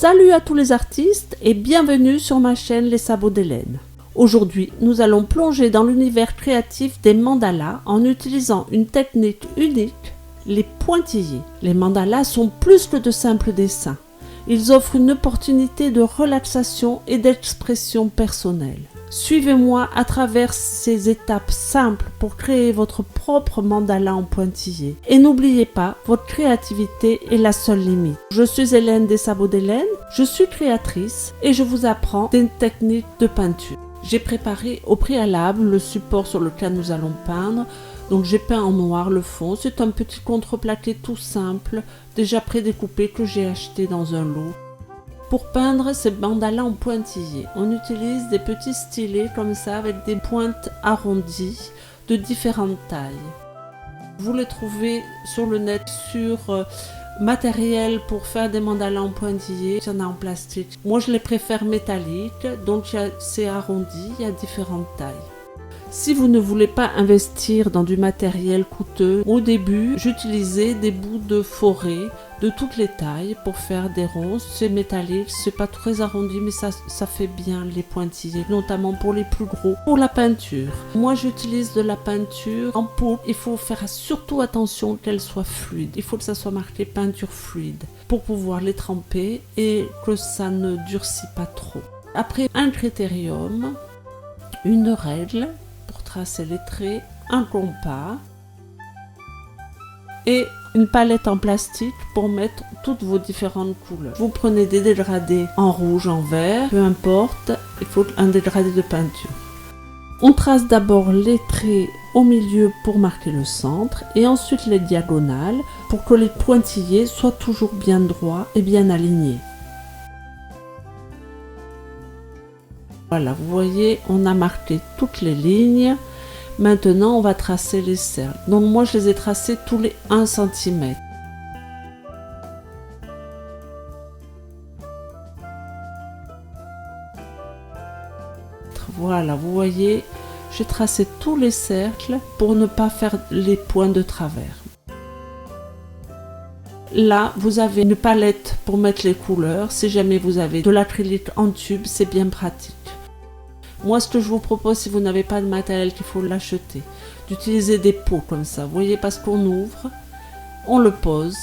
Salut à tous les artistes et bienvenue sur ma chaîne Les Sabots d'Hélène. Aujourd'hui, nous allons plonger dans l'univers créatif des mandalas en utilisant une technique unique, les pointillés. Les mandalas sont plus que de simples dessins. Ils offrent une opportunité de relaxation et d'expression personnelle. Suivez-moi à travers ces étapes simples pour créer votre propre mandala en pointillés. Et n'oubliez pas, votre créativité est la seule limite. Je suis Hélène des Sabots d'Hélène, je suis créatrice et je vous apprends des techniques de peinture. J'ai préparé au préalable le support sur lequel nous allons peindre. Donc j'ai peint en noir le fond, c'est un petit contreplaqué tout simple, déjà prédécoupé que j'ai acheté dans un lot. Pour peindre ces mandalas en pointillés, on utilise des petits stylets comme ça avec des pointes arrondies de différentes tailles. Vous les trouvez sur le net sur matériel pour faire des mandalas en pointillés, il y en a en plastique. Moi je les préfère métalliques, donc c'est arrondi, il y a différentes tailles. Si vous ne voulez pas investir dans du matériel coûteux, au début, j'utilisais des bouts de forêt de toutes les tailles pour faire des ronces. C'est métallique, c'est pas très arrondi, mais ça fait bien les pointillés, notamment pour les plus gros. Pour la peinture, moi j'utilise de la peinture en poudre. Il faut faire surtout attention qu'elle soit fluide. Il faut que ça soit marqué peinture fluide pour pouvoir les tremper et que ça ne durcit pas trop. Après, un critérium, une règle pour tracer les traits, un compas et une palette en plastique pour mettre toutes vos différentes couleurs. Vous prenez des dégradés en rouge, en vert, peu importe, il faut un dégradé de peinture. On trace d'abord les traits au milieu pour marquer le centre et ensuite les diagonales pour que les pointillés soient toujours bien droits et bien alignés. Voilà, vous voyez, on a marqué toutes les lignes. Maintenant, on va tracer les cercles. Donc moi, je les ai tracés tous les 1 cm. Voilà, vous voyez, j'ai tracé tous les cercles pour ne pas faire les points de travers. Là, vous avez une palette pour mettre les couleurs. Si jamais vous avez de l'acrylique en tube, c'est bien pratique. Moi, ce que je vous propose, si vous n'avez pas de matériel qu'il faut l'acheter, d'utiliser des pots comme ça. Vous voyez, parce qu'on ouvre, on le pose.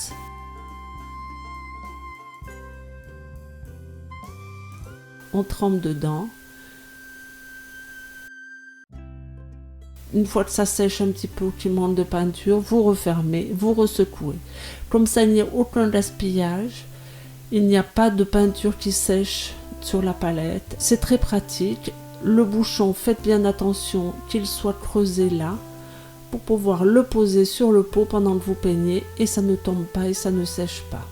On trempe dedans. Une fois que ça sèche un petit peu, qu'il manque de peinture, vous refermez, vous ressecouez. Comme ça, il n'y a aucun gaspillage. Il n'y a pas de peinture qui sèche sur la palette. C'est très pratique. Le bouchon, faites bien attention qu'il soit creusé là pour pouvoir le poser sur le pot pendant que vous peignez et ça ne tombe pas et ça ne sèche pas.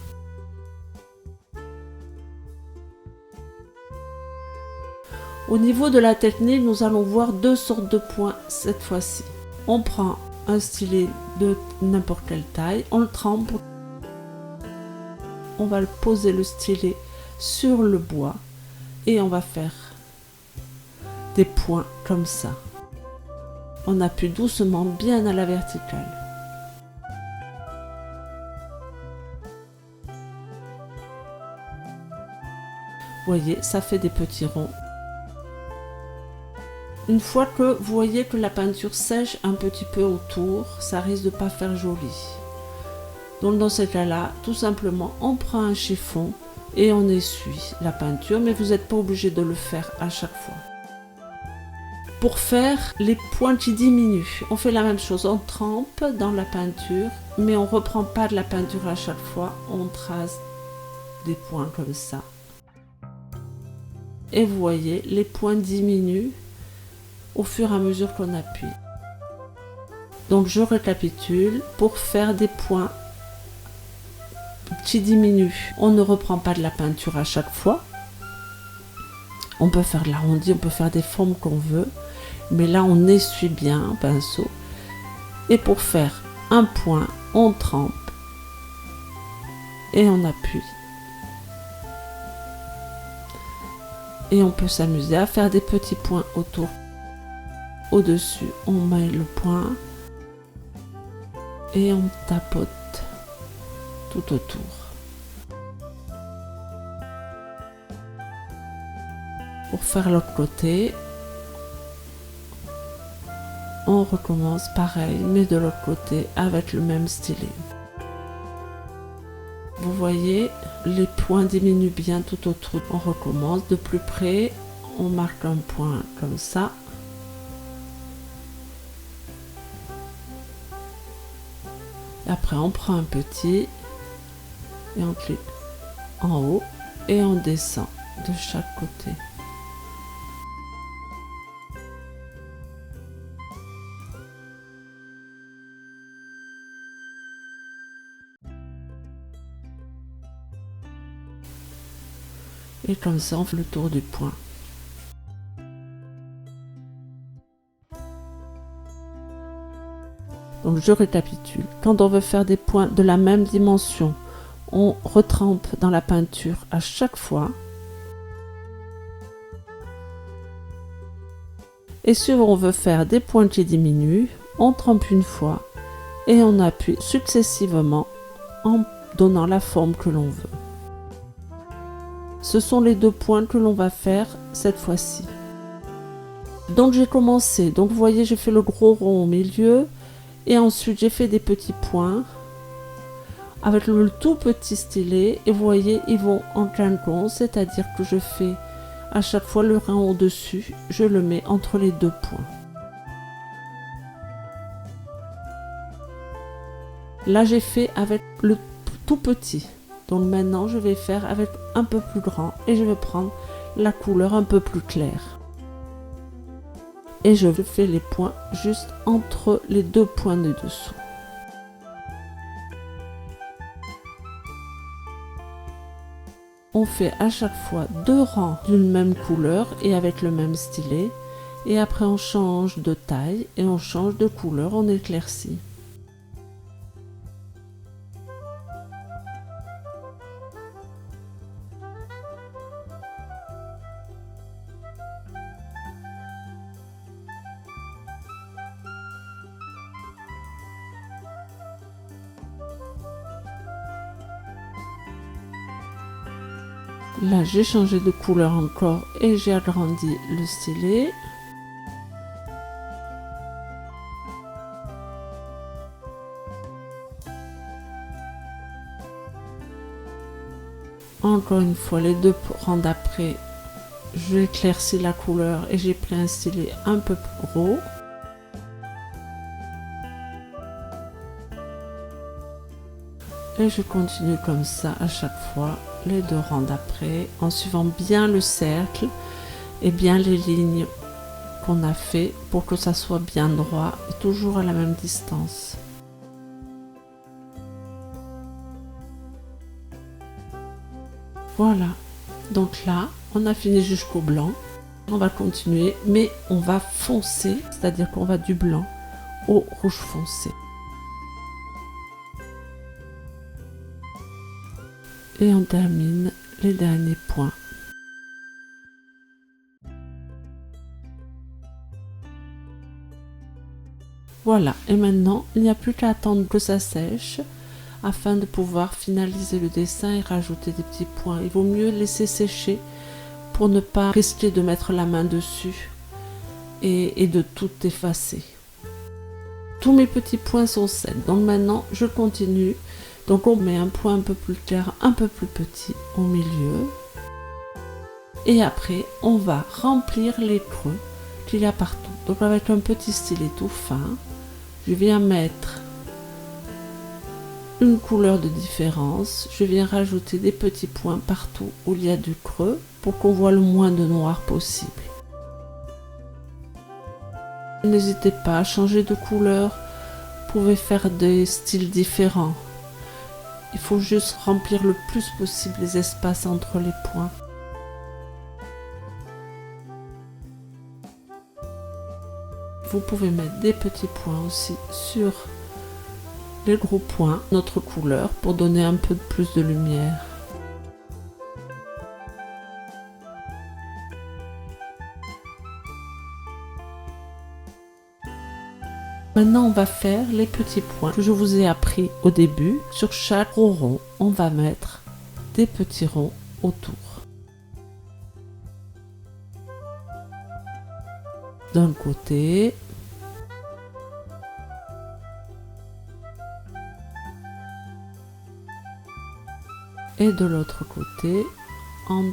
Au niveau de la technique, nous allons voir deux sortes de points cette fois-ci. On prend un stylet de n'importe quelle taille, on le trempe, on va poser le stylet sur le bois et on va faire des points comme ça. On appuie doucement bien à la verticale. Vous voyez, ça fait des petits ronds. Une fois que vous voyez que la peinture sèche un petit peu autour, ça risque de pas faire joli. Donc dans ce cas-là, tout simplement, on prend un chiffon et on essuie la peinture, mais vous n'êtes pas obligé de le faire à chaque fois. Pour faire les points qui diminuent, on fait la même chose, on trempe dans la peinture, mais on ne reprend pas de la peinture à chaque fois, on trace des points comme ça. Et vous voyez, les points diminuent au fur et à mesure qu'on appuie. Donc je récapitule, pour faire des points qui diminuent, on ne reprend pas de la peinture à chaque fois. On peut faire de l'arrondi, on peut faire des formes qu'on veut. Mais là, on essuie bien un pinceau. Et pour faire un point, on trempe et on appuie. Et on peut s'amuser à faire des petits points autour. Au-dessus, on met le point et on tapote tout autour. Pour faire l'autre côté, on recommence pareil, mais de l'autre côté avec le même stylet. Vous voyez, les points diminuent bien tout autour. On recommence de plus près, on marque un point comme ça. Et après on prend un petit et on clique en haut et on descend de chaque côté. Et comme ça, on fait le tour du point. Donc je récapitule. Quand on veut faire des points de la même dimension, on retrempe dans la peinture à chaque fois. Et si on veut faire des points qui diminuent, on trempe une fois et on appuie successivement en donnant la forme que l'on veut. Ce sont les deux points que l'on va faire cette fois-ci. Donc j'ai commencé, donc vous voyez j'ai fait le gros rond au milieu et ensuite j'ai fait des petits points avec le tout petit stylet et vous voyez ils vont en quinconce, c'est-à-dire que je fais à chaque fois le rang au-dessus, je le mets entre les deux points. Là j'ai fait avec le tout petit. Donc maintenant je vais faire avec un peu plus grand et je vais prendre la couleur un peu plus claire. Et je fais les points juste entre les deux points de dessous. On fait à chaque fois deux rangs d'une même couleur et avec le même stylet. Et après on change de taille et on change de couleur, on éclaircit. Là, j'ai changé de couleur encore et j'ai agrandi le stylet. Encore une fois, les deux rangs d'après, je éclaircis la couleur et j'ai pris un stylet un peu plus gros. Et je continue comme ça à chaque fois, les deux rangs d'après, en suivant bien le cercle et bien les lignes qu'on a fait pour que ça soit bien droit et toujours à la même distance. Voilà, donc là, on a fini jusqu'au blanc. On va continuer, mais on va foncer, c'est-à-dire qu'on va du blanc au rouge foncé. Et on termine les derniers points. Voilà, et maintenant, il n'y a plus qu'à attendre que ça sèche afin de pouvoir finaliser le dessin et rajouter des petits points. Il vaut mieux laisser sécher pour ne pas risquer de mettre la main dessus et de tout effacer. Tous mes petits points sont secs, donc maintenant je continue. Donc on met un point un peu plus clair, un peu plus petit au milieu. Et après, on va remplir les creux qu'il y a partout. Donc avec un petit stylet tout fin, je viens mettre une couleur de différence. Je viens rajouter des petits points partout où il y a du creux pour qu'on voit le moins de noir possible. N'hésitez pas à changer de couleur. Vous pouvez faire des styles différents. Il faut juste remplir le plus possible les espaces entre les points. Vous pouvez mettre des petits points aussi sur les gros points, notre couleur, pour donner un peu plus de lumière. Maintenant, on va faire les petits points que je vous ai appris au début. Sur chaque gros rond, on va mettre des petits ronds autour. d'un côté. Et de l'autre côté en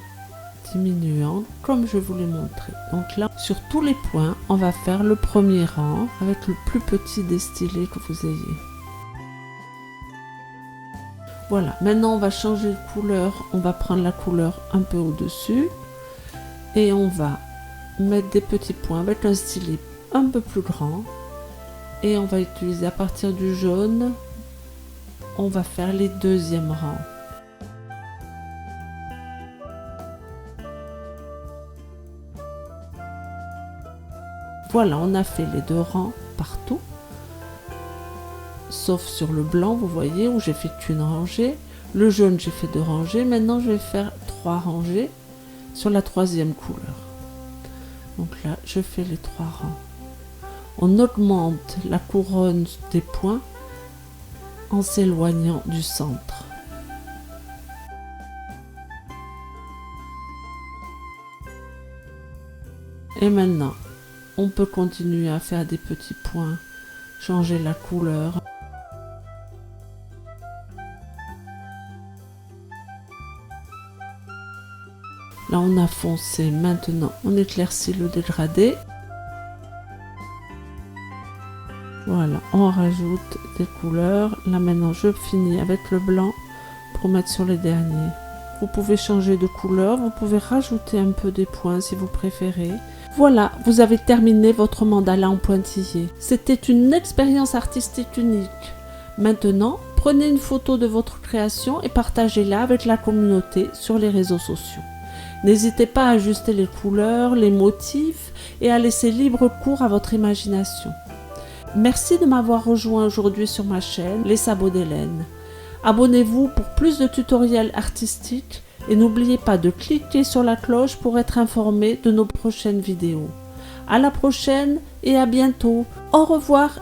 diminuant comme je vous l'ai montré. Donc là, sur tous les points, on va faire le premier rang avec le plus petit des stylés que vous ayez. Voilà, maintenant on va changer de couleur. On va prendre la couleur un peu au-dessus et on va mettre des petits points avec un stylet un peu plus grand et on va utiliser à partir du jaune, on va faire les deuxièmes rangs. Voilà, on a fait les 2 rangs partout, sauf sur le blanc, vous voyez, où j'ai fait qu'une rangée. Le jaune, j'ai fait 2 rangées. Maintenant, je vais faire 3 rangées sur la 3e couleur. Donc là, je fais les 3 rangs. On augmente la couronne des points en s'éloignant du centre. Et maintenant, on peut continuer à faire des petits points, changer la couleur. Là, on a foncé. Maintenant, on éclaircit le dégradé. Voilà, on rajoute des couleurs. Là, maintenant, je finis avec le blanc pour mettre sur les derniers. Vous pouvez changer de couleur, vous pouvez rajouter un peu des points si vous préférez. Voilà, vous avez terminé votre mandala en pointillé. C'était une expérience artistique unique. Maintenant, prenez une photo de votre création et partagez-la avec la communauté sur les réseaux sociaux. N'hésitez pas à ajuster les couleurs, les motifs et à laisser libre cours à votre imagination. Merci de m'avoir rejoint aujourd'hui sur ma chaîne Les Sabots d'Hélène. Abonnez-vous pour plus de tutoriels artistiques et n'oubliez pas de cliquer sur la cloche pour être informé de nos prochaines vidéos. À la prochaine et à bientôt. Au revoir